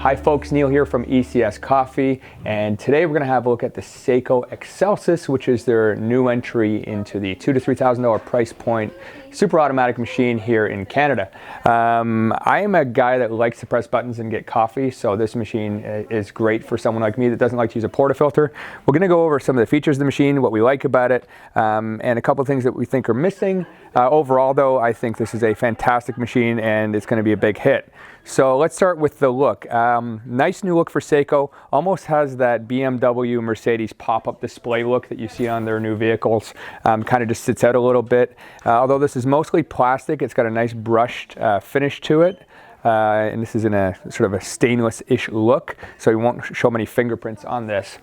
Hi folks, Neil here from ECS Coffee, and today we're going to have a look at the Saeco Xelsis, which is their new entry into the $2,000 to $3,000 price point super automatic machine here in Canada. I am a guy that likes to press buttons and get coffee, so this machine is great for someone like me that doesn't like to use a portafilter. We're going to go over some of the features of the machine, what we like about it, and a couple of things that we think are missing. Overall though, I think this is a fantastic machine and it's going to be a big hit. So let's start with the look. Nice new look for Saeco. Almost has that BMW Mercedes pop-up display look that you see on their new vehicles. Kind of just sits out a little bit. Although this is mostly plastic, it's got a nice brushed finish to it. And this is in a sort of a stainless-ish look, so you won't show many fingerprints on this.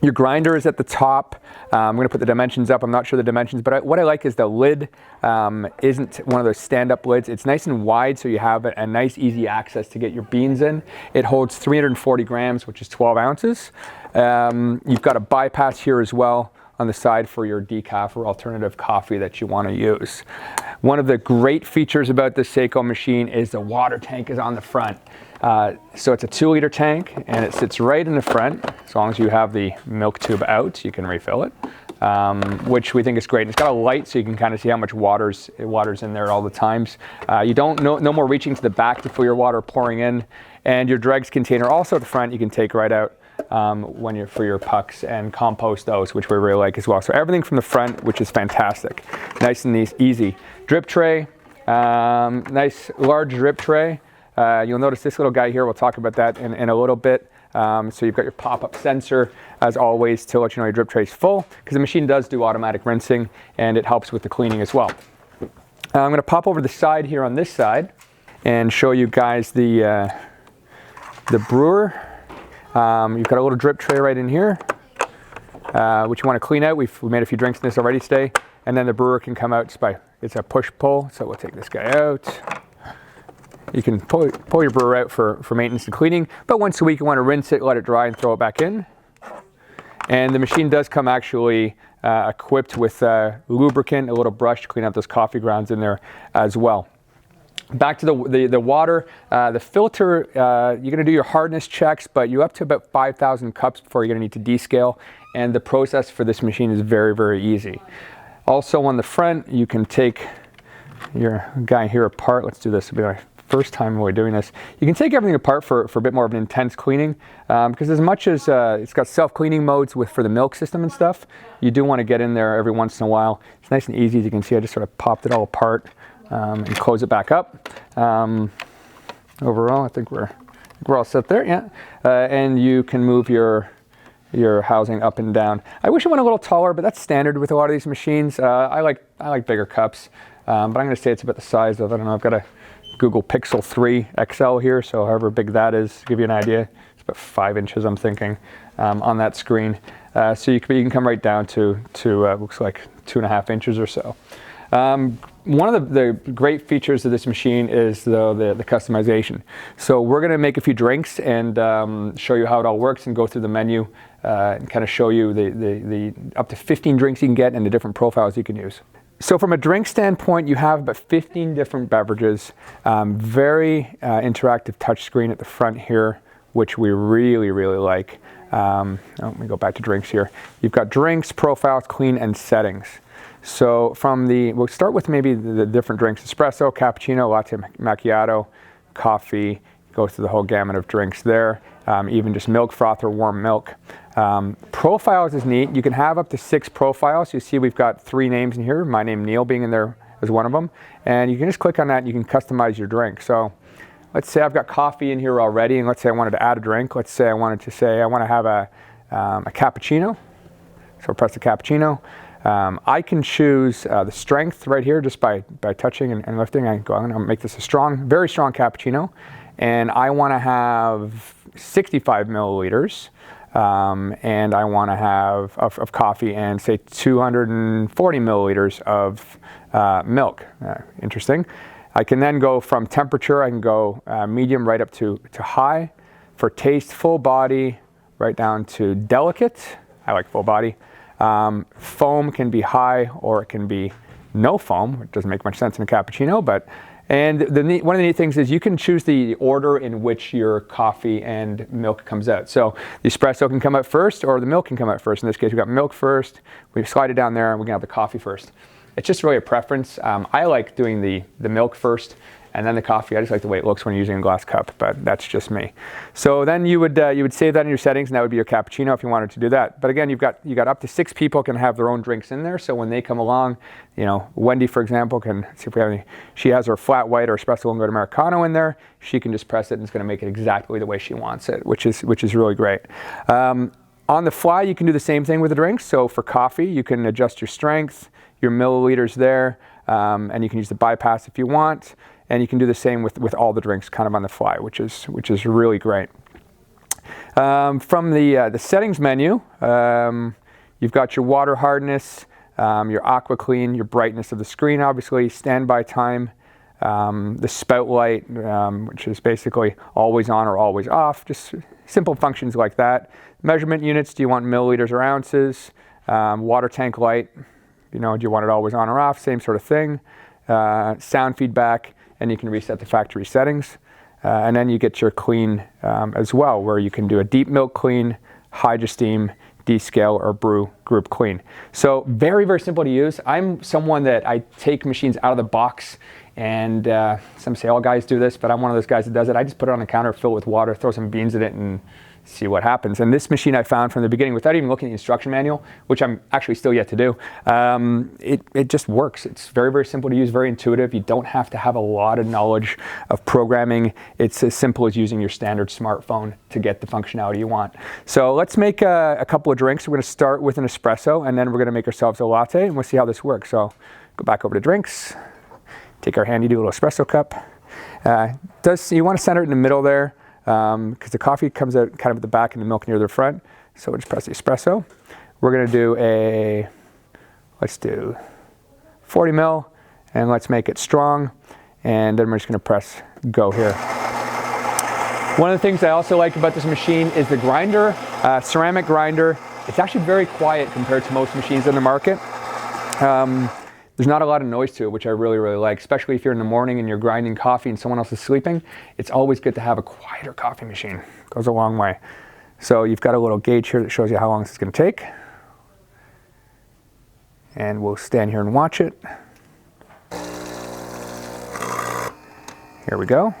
Your grinder is at the top. I'm going to put the dimensions up. I'm not sure the dimensions, but what I like is the lid isn't one of those stand-up lids. It's nice and wide, so you have a nice, easy access to get your beans in. It holds 340 grams, which is 12 ounces. You've got a bypass here as well on the side for your decaf or alternative coffee that you want to use. One of the great features about this Saeco machine is the water tank is on the front. So it's a 2-liter tank and it sits right in the front. As long as you have the milk tube out, you can refill it, which we think is great. It's got a light so you can kind of see how much water's in there all the times. You don't no more reaching to the back to fill your water pouring in, and your dregs container also at the front you can take right out when you're for your pucks and compost those, which we really like as well. So everything from the front, which is fantastic. Nice and easy. Drip tray, nice large drip tray. You'll notice this little guy here, we'll talk about that in a little bit. So you've got your pop-up sensor, as always, to let you know your drip tray is full, because the machine does do automatic rinsing, and it helps with the cleaning as well. I'm going to pop over the side here on this side, and show you guys the brewer. You've got a little drip tray right in here, which you want to clean out. We've made a few drinks in this already today, and then the brewer can come out just by, it's a push-pull, so we'll take this guy out. You can pull your brewer out for maintenance and cleaning, but once a week you want to rinse it, let it dry, and throw it back in. And the machine does come actually equipped with lubricant, a little brush to clean out those coffee grounds in there as well. Back to the water, the filter, you're going to do your hardness checks, but you're up to about 5,000 cups before you're going to need to descale, and the process for this machine is very, very easy. Also on the front, you can take your guy here apart. Let's do this. It'll be my first time we're doing this. You can take everything apart for a bit more of an intense cleaning, because as much as it's got self-cleaning modes for the milk system and stuff, you do want to get in there every once in a while. It's nice and easy. As you can see, I just sort of popped it all apart and close it back up. Overall, I think we're all set there, yeah. And you can move your housing up and down. I wish it went a little taller, but that's standard with a lot of these machines. I like bigger cups, but I'm going to say it's about the size of, I don't know, I've got a Google Pixel 3 XL here, so however big that is, to give you an idea, it's about 5 inches, I'm thinking, on that screen. So you can come right down to looks like 2.5 inches or so. One of the great features of this machine is the customization. So we're going to make a few drinks and show you how it all works and go through the menu and kind of show you the up to 15 drinks you can get and the different profiles you can use. So from a drink standpoint, you have about 15 different beverages, very interactive touchscreen at the front here, which we really, really like. Let me go back to drinks here. You've got drinks, profiles, clean, and settings. So we'll start with maybe the different drinks: espresso, cappuccino, latte macchiato, coffee. Go through the whole gamut of drinks there, even just milk froth or warm milk. Profiles is neat. You can have up to 6 profiles. You see we've got 3 names in here, my name Neil being in there as one of them. And you can just click on that and you can customize your drink. So let's say I've got coffee in here already, and let's say I wanted to add a drink. Let's say I want to have a cappuccino. So press the cappuccino. I can choose the strength right here just by touching and lifting. I'm going to make this a very strong cappuccino. And I want to have 65 milliliters. And I want to have of coffee and say 240 milliliters of milk. Interesting. I can then go from temperature, I can go medium right up to high. For taste, full body, right down to delicate. I like full body. Foam can be high or it can be no foam, which doesn't make much sense in a cappuccino, but And one of the neat things is you can choose the order in which your coffee and milk comes out. So the espresso can come out first, or the milk can come out first. In this case, we've got milk first. We slide it down there, and we can have the coffee first. It's just really a preference. I like doing the milk first, and then the coffee. I just like the way it looks when you're using a glass cup, but that's just me. So then you would save that in your settings, and that would be your cappuccino if you wanted to do that. But again, you got up to 6 people can have their own drinks in there. So when they come along, you know, Wendy, for example, can see if we have any. She has her flat white or espresso and Americano in there. She can just press it, and it's going to make it exactly the way she wants it, which is really great. On the fly, you can do the same thing with the drinks. So for coffee, you can adjust your strength, your milliliters there, and you can use the bypass if you want. And you can do the same with all the drinks kind of on the fly, which is really great. From the settings menu, you've got your water hardness, your aqua clean, your brightness of the screen, obviously, standby time, the spout light, which is basically always on or always off, just simple functions like that. Measurement units, do you want milliliters or ounces? Water tank light, you know, do you want it always on or off? Same sort of thing. Sound feedback, and you can reset the factory settings. And then you get your clean as well, where you can do a deep milk clean, Hydro-Steam, descale, or brew group clean. So very, very simple to use. I'm someone that I take machines out of the box, and some say all guys do this, but I'm one of those guys that does it. I just put it on the counter, fill it with water, throw some beans in it, and see what happens. And this machine I found from the beginning, without even looking at the instruction manual, which I'm actually still yet to do, it just works. It's very, very simple to use, very intuitive. You don't have to have a lot of knowledge of programming. It's as simple as using your standard smartphone to get the functionality you want. So let's make a couple of drinks. We're going to start with an espresso, and then we're going to make ourselves a latte, and we'll see how this works. So go back over to drinks, take our handy little espresso cup. You want to center it in the middle there, because the coffee comes out kind of at the back and the milk near the front. So we'll just press the espresso. We're going to do let's do 40 ml, and let's make it strong. And then we're just going to press go here. One of the things I also like about this machine is the grinder, ceramic grinder. It's actually very quiet compared to most machines in the market. There's not a lot of noise to it, which I really, really like, especially if you're in the morning and you're grinding coffee and someone else is sleeping. It's always good to have a quieter coffee machine. It goes a long way. So you've got a little gauge here that shows you how long this is going to take. And we'll stand here and watch it. Here we go.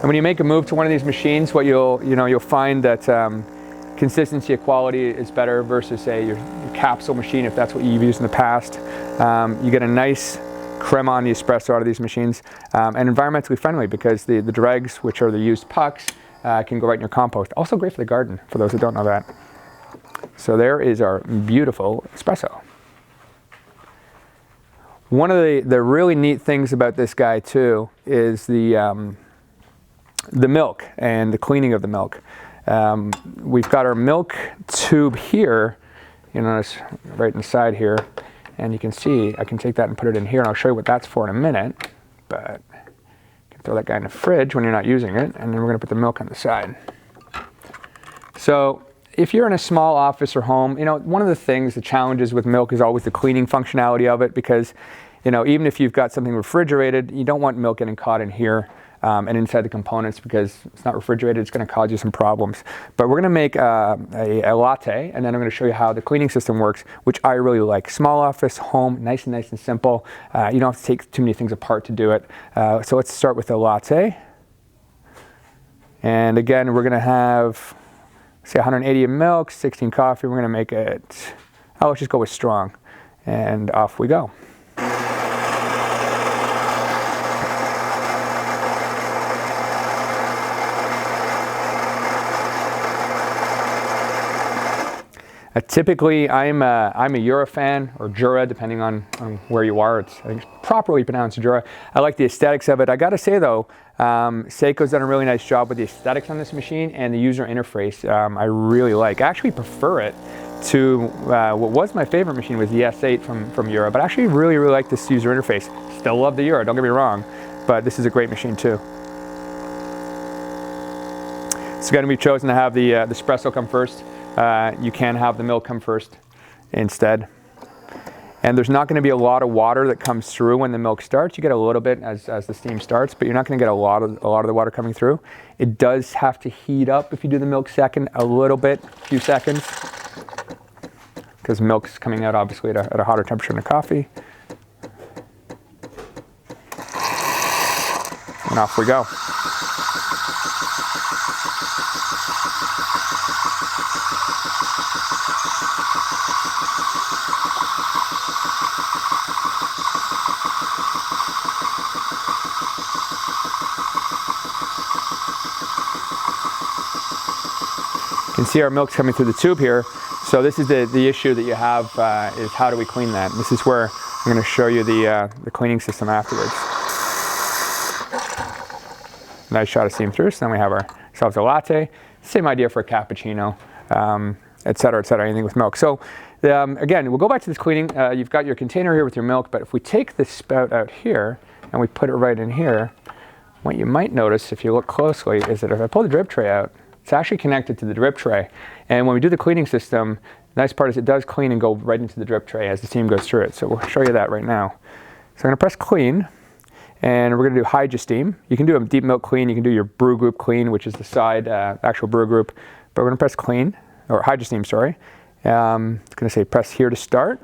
And when you make a move to one of these machines, what you'll find that consistency of quality is better versus, say, your capsule machine, if that's what you've used in the past. You get a nice crema on the espresso out of these machines, and environmentally friendly because the dregs, which are the used pucks, can go right in your compost. Also great for the garden, for those who don't know that. So there is our beautiful espresso. One of the really neat things about this guy too is the milk and the cleaning of the milk. We've got our milk tube here, you know, it's right inside here, and you can see I can take that and put it in here, and I'll show you what that's for in a minute. But you can throw that guy in the fridge when you're not using it, and then we're going to put the milk on the side. So if you're in a small office or home, you know, one of the challenges with milk is always the cleaning functionality of it, because, you know, even if you've got something refrigerated, you don't want milk getting caught in here and inside the components, because it's not refrigerated, it's going to cause you some problems. But we're going to make a latte, and then I'm going to show you how the cleaning system works, which I really like. Small office, home, nice and simple. You don't have to take too many things apart to do it. So let's start with the latte. And again, we're going to have, say, 180 of milk, 16 coffee. We're going to make it, let's just go with strong. And off we go. Typically, I'm a Jura fan, or Jura, depending on where you are. I think it's properly pronounced Jura. I like the aesthetics of it. I got to say though, Saeco's done a really nice job with the aesthetics on this machine, and the user interface I really like. I actually prefer it to what was my favorite machine, was the S8 from Jura, but I actually really like this user interface. Still love the Jura, don't get me wrong, but this is a great machine too. So again, we've chosen to have the espresso come first. You can have the milk come first instead. And there's not going to be a lot of water that comes through when the milk starts. You get a little bit as the steam starts, but you're not going to get a lot of the water coming through. It does have to heat up if you do the milk second a little bit, a few seconds, because milk's coming out obviously at a hotter temperature than coffee. And off we go. You can see our milk's coming through the tube here. So this is the issue that you have is how do we clean that? And this is where I'm going to show you the cleaning system afterwards. Nice shot of steam through. So then we have ourselves a latte. Same idea for a cappuccino, et cetera, anything with milk. So again, we'll go back to this cleaning. You've got your container here with your milk, but if we take this spout out here and we put it right in here, what you might notice if you look closely is that if I pull the drip tray out, it's actually connected to the drip tray. And when we do the cleaning system, the nice part is it does clean and go right into the drip tray as the steam goes through it. So we'll show you that right now. So I'm going to press clean, and we're going to do Hydro-Steam. You can do a deep milk clean. You can do your brew group clean, which is the side actual brew group. But we're going to press clean, or Hydro-Steam, sorry. It's going to say press here to start.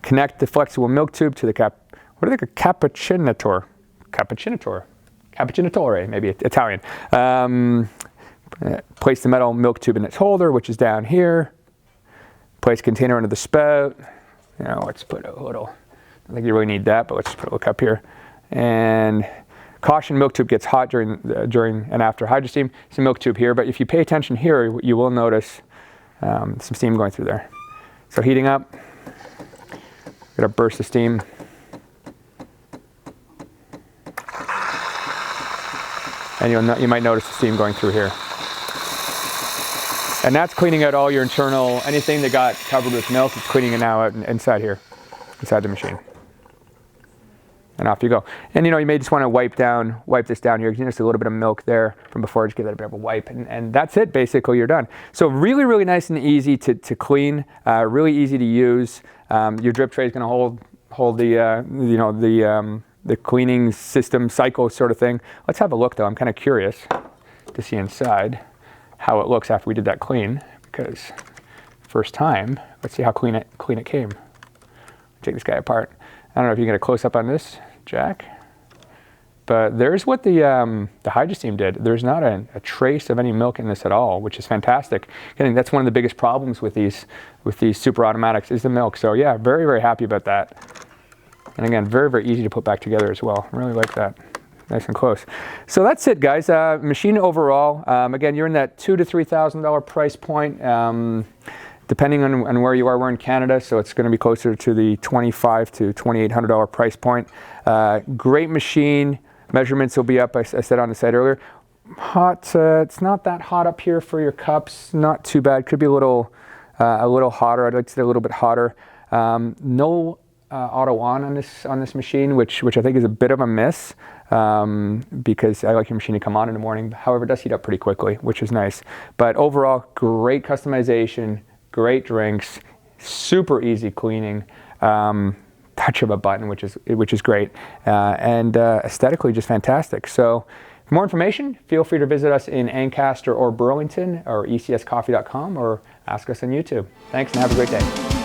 Connect the flexible milk tube to the cappuccinator, maybe Italian. Place the metal milk tube in its holder, which is down here. Place container under the spout. Let's put a little, I think you really need that, but let's just put a little cup here. And caution, milk tube gets hot during and after Hydro-Steam. It's a milk tube here, but if you pay attention here, you will notice some steam going through there. So heating up, got a burst of steam. And you might notice the steam going through here. And that's cleaning out all your internal, anything that got covered with milk, it's cleaning it now out inside here, inside the machine. And off you go. And you may just want to wipe this down here. You notice a little bit of milk there from before, just give that a bit of a wipe. And that's it, basically, you're done. So really, really nice and easy to clean, really easy to use. Your drip tray is going to hold the cleaning system cycle sort of thing. Let's have a look though. I'm kind of curious to see inside how it looks after we did that clean, because first time, let's see how clean it came. Take this guy apart. I don't know if you can get a close up on this, Jack, but there's what the Hydro-Steam did. There's not a trace of any milk in this at all, which is fantastic. I think that's one of the biggest problems with these super automatics is the milk. So yeah, very, very happy about that. And again, very, very easy to put back together as well. I really like that. Nice and close. So that's it, guys. Machine overall, again, you're in that $2,000 to $3,000 price point, depending on where you are. We're in Canada, so it's going to be closer to the $2,500 to $2,800 price point. Great machine. Measurements will be up, I said on the site earlier. Hot, it's not that hot up here for your cups. Not too bad. Could be a little hotter. I'd like to say a little bit hotter. No auto on this machine, which I think is a bit of a miss, because I like your machine to come on in the morning. However, it does heat up pretty quickly, which is nice. But overall, great customization, great drinks, super easy cleaning, touch of a button, which is great, and aesthetically just fantastic. So for more information, feel free to visit us in Ancaster or Burlington, or ecscoffee.com, or ask us on YouTube. Thanks and have a great day.